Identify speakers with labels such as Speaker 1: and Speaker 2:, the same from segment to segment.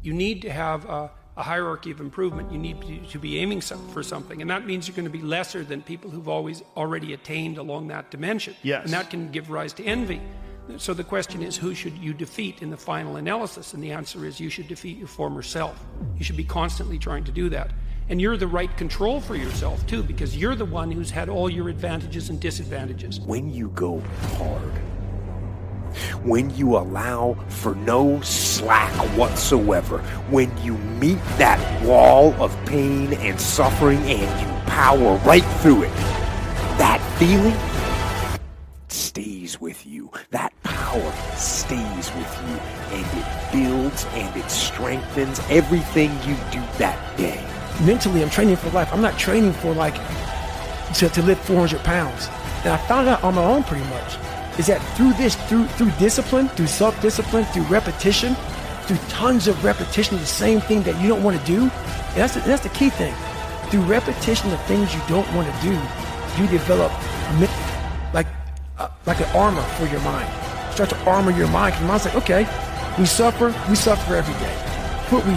Speaker 1: You need to have a hierarchy of improvement. You need to be aiming for something, and that means you're going to be lesser than people who've already attained along that dimension.
Speaker 2: Yes.
Speaker 1: And that can give rise to envy. So the question is, who should you defeat in the final analysis? And the answer is, you should defeat your former self. You should be constantly trying to do that. And you're the right control for yourself too, because you're the one who's had all your advantages and disadvantages.
Speaker 3: When you go hard, when you allow for no slack whatsoever, when you meet that wall of pain and suffering and you power right through it, that feeling stays with you. That power stays with you, and it builds and it strengthens everything you do that day.
Speaker 4: Mentally, I'm training for life. I'm not training for to lift 400 pounds. And I found out on my own pretty much, is that through discipline, through self-discipline, through repetition, through tons of repetition of the same thing that you don't want to do, and that's the key thing. Through repetition of things you don't want to do, you develop like an armor for your mind. Start to armor your mind, because your mind's like, okay, we suffer every day. What we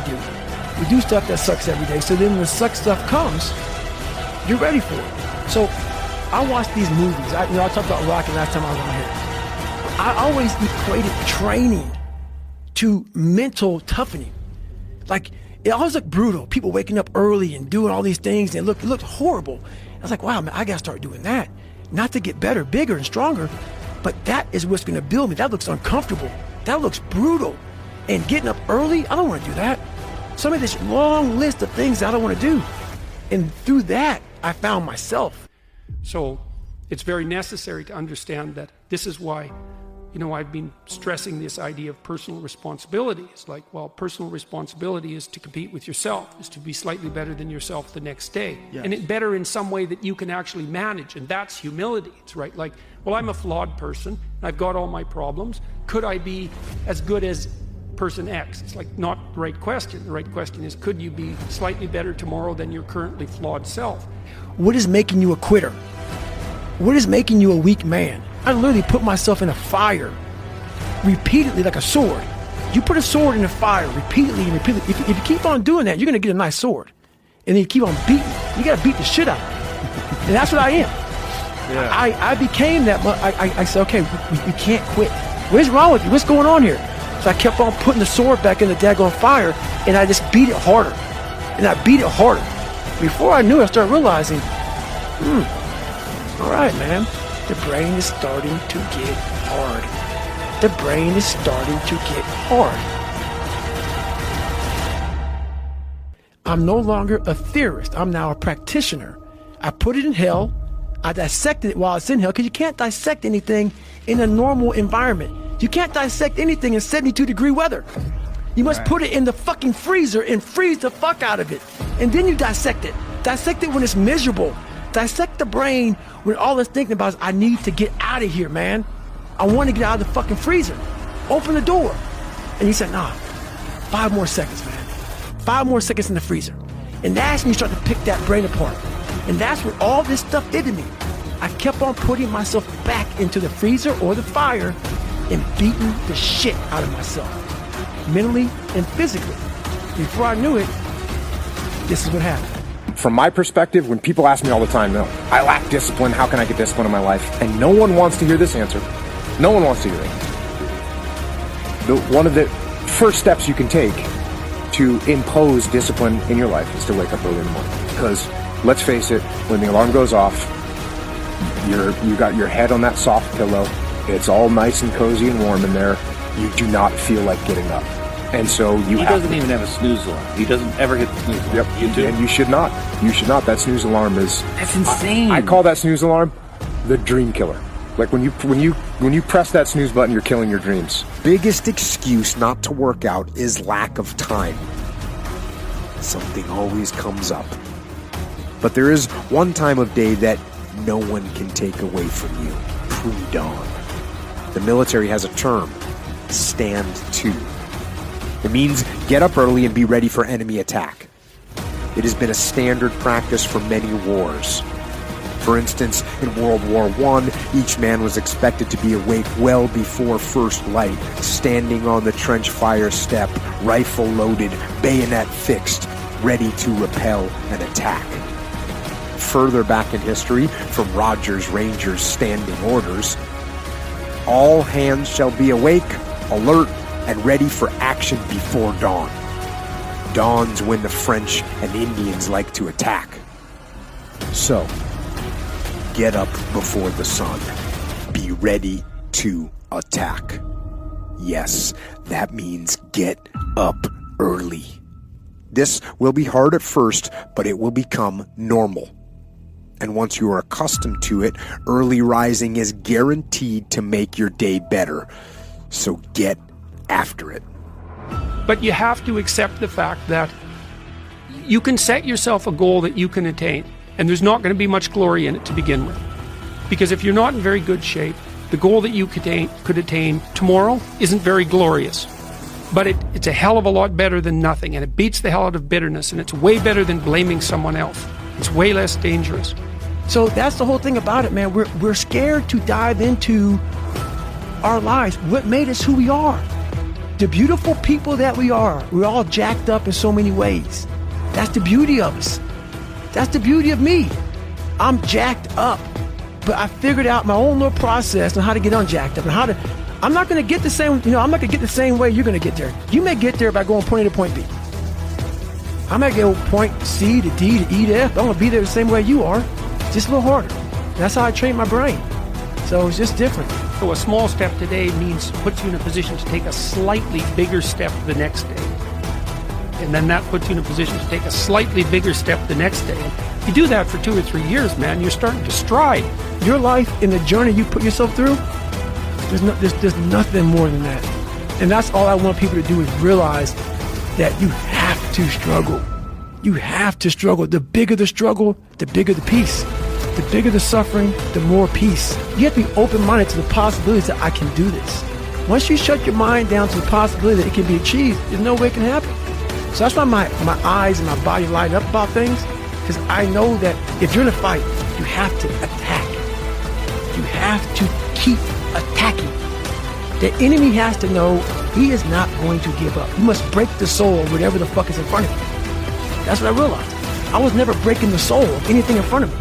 Speaker 4: do stuff that sucks every day, so then when the suck stuff comes, you're ready for it. So I watch these movies. I talked about Rocky last time I was on here. I always equated training to mental toughening. Like, it always looked brutal. People waking up early and doing all these things, and it looked horrible. I was like, wow, man, I gotta start doing that. Not to get better, bigger, and stronger, but that is what's gonna build me. That looks uncomfortable. That looks brutal. And getting up early, I don't wanna do that. So I made this long list of things that I don't wanna do. And through that, I found myself.
Speaker 1: So it's very necessary to understand that this is why, I've been stressing this idea of personal responsibility. It's like, well, personal responsibility is to compete with yourself, is to be slightly better than yourself the next day.
Speaker 2: Yes.
Speaker 1: And it better in some way that you can actually manage. And that's humility. It's right. Like, well, I'm a flawed person. I've got all my problems. Could I be as good as person X? It's like not the right question. The right question is, could you be slightly better tomorrow than your currently flawed self?
Speaker 4: What is making you a quitter? What is making you a weak man? I literally put myself in a fire repeatedly, like a sword. You put a sword in a fire repeatedly and repeatedly. If you keep on doing that, you're going to get a nice sword. And then you keep on beating. You got to beat the shit out of it. And that's what I am. Yeah. I became that. I said, okay, we can't quit. What's wrong with you? What's going on here? So I kept on putting the sword back in the daggone fire, and I just beat it harder. And I beat it harder. Before I knew it, I started realizing, all right, man, the brain is starting to get hard. The brain is starting to get hard. I'm no longer a theorist. I'm now a practitioner. I put it in hell. I dissected it while it's in hell, because you can't dissect anything in a normal environment. You can't dissect anything in 72-degree weather. You must put it in the fucking freezer and freeze the fuck out of it. And then you dissect it. Dissect it when it's miserable. Dissect the brain when all it's thinking about is, I need to get out of here, man. I want to get out of the fucking freezer. Open the door. And he said, nah, 5 more seconds, man. 5 more seconds in the freezer. And that's when you start to pick that brain apart. And that's what all this stuff did to me. I kept on putting myself back into the freezer or the fire and beating the shit out of myself, mentally and physically. Before I knew it, this is what happened.
Speaker 5: From my perspective, when people ask me all the time, no, I lack discipline, how can I get discipline in my life? And no one wants to hear this answer. No one wants to hear that. One of the first steps you can take to impose discipline in your life is to wake up early in the morning. Because let's face it, when the alarm goes off, you got your head on that soft pillow, it's all nice and cozy and warm in there, you do not feel like getting up. And so
Speaker 2: he doesn't even have a snooze alarm. He doesn't ever hit the snooze alarm.
Speaker 5: Yep.
Speaker 2: You do.
Speaker 5: And you should not. You should not. That snooze alarm is...
Speaker 2: That's insane.
Speaker 5: I call that snooze alarm the dream killer. Like when you press that snooze button, you're killing your dreams.
Speaker 3: Biggest excuse not to work out is lack of time. Something always comes up. But there is one time of day that no one can take away from you. Pre-dawn. The military has a term. Stand to. It means get up early and be ready for enemy attack. It has been a standard practice for many wars. For instance, in World War I, each man was expected to be awake well before first light, standing on the trench fire step, rifle loaded, bayonet fixed, ready to repel an attack. Further back in history, from Rogers Rangers' standing orders, all hands shall be awake, alert, and ready for action before dawn. Dawn's when the French and Indians like to attack. So, get up before the sun. Be ready to attack. Yes, that means get up early. This will be hard at first, but it will become normal. And once you are accustomed to it, early rising is guaranteed to make your day better. So get after it.
Speaker 1: But you have to accept the fact that you can set yourself a goal that you can attain, and there's not going to be much glory in it to begin with. Because if you're not in very good shape, the goal that you could attain tomorrow isn't very glorious. But it's a hell of a lot better than nothing, and it beats the hell out of bitterness, and it's way better than blaming someone else. It's way less dangerous.
Speaker 4: So that's the whole thing about it, man. We're scared to dive into our lives, what made us who we are. The beautiful people that we are. We're all jacked up in so many ways. That's the beauty of us. That's the beauty of me. I'm jacked up, but I figured out my own little process on how to get unjacked up and how to. I'm not going to get the same. I'm not going to get the same way you're going to get there. You may get there by going point A to point B. I might go point C to D to E to F. I'm going to be there the same way you are, just a little harder. That's how I train my brain. So it's just different.
Speaker 1: So a small step today puts you in a position to take a slightly bigger step the next day. And then that puts you in a position to take a slightly bigger step the next day. If you do that for 2 or 3 years, man, you're starting to stride.
Speaker 4: Your life and the journey you put yourself through, there's nothing more than that. And that's all I want people to do is realize that you have to struggle. You have to struggle. The bigger the struggle, the bigger the peace. The bigger the suffering, the more peace. You have to be open-minded to the possibilities that I can do this. Once you shut your mind down to the possibility that it can be achieved, there's no way it can happen. So that's why my eyes and my body light up about things, because I know that if you're in a fight, you have to attack. You have to keep attacking. The enemy has to know he is not going to give up. You must break the soul of whatever the fuck is in front of you. That's what I realized. I was never breaking the soul of anything in front of me.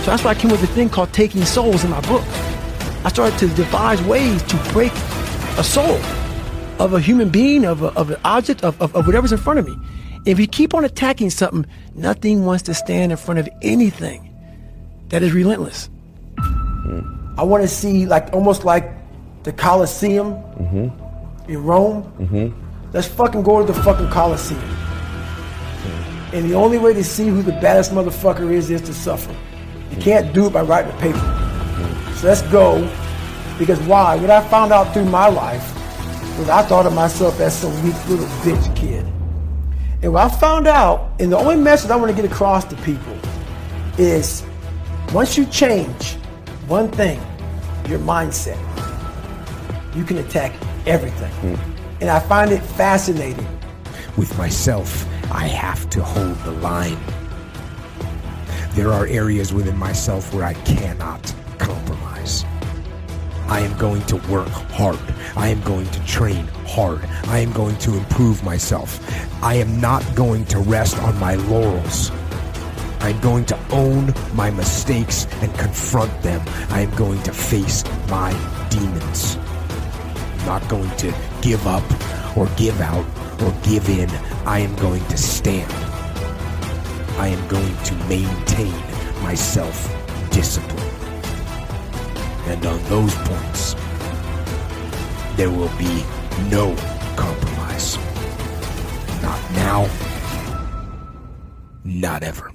Speaker 4: So that's why I came with a thing called Taking Souls in my book. I started to devise ways to break a soul of a human being, of an object, of whatever's in front of me. If you keep on attacking something, nothing wants to stand in front of anything that is relentless. I want to see almost like the Colosseum in Rome. Let's fucking go to the fucking Colosseum. And the only way to see who the baddest motherfucker is to suffer. You can't do it by writing a paper. So let's go. Because why? What I found out through my life was I thought of myself as some weak little bitch kid. And what I found out, and the only message I want to get across to people is once you change one thing, your mindset, you can attack everything. And I find it fascinating.
Speaker 3: With myself, I have to hold the line. There are areas within myself where I cannot compromise. I am going to work hard. I am going to train hard. I am going to improve myself. I am not going to rest on my laurels. I'm going to own my mistakes and confront them. I am going to face my demons. I'm not going to give up or give out or give in. I am going to stand. I am going to maintain my self-discipline. And on those points, there will be no compromise. Not now, not ever.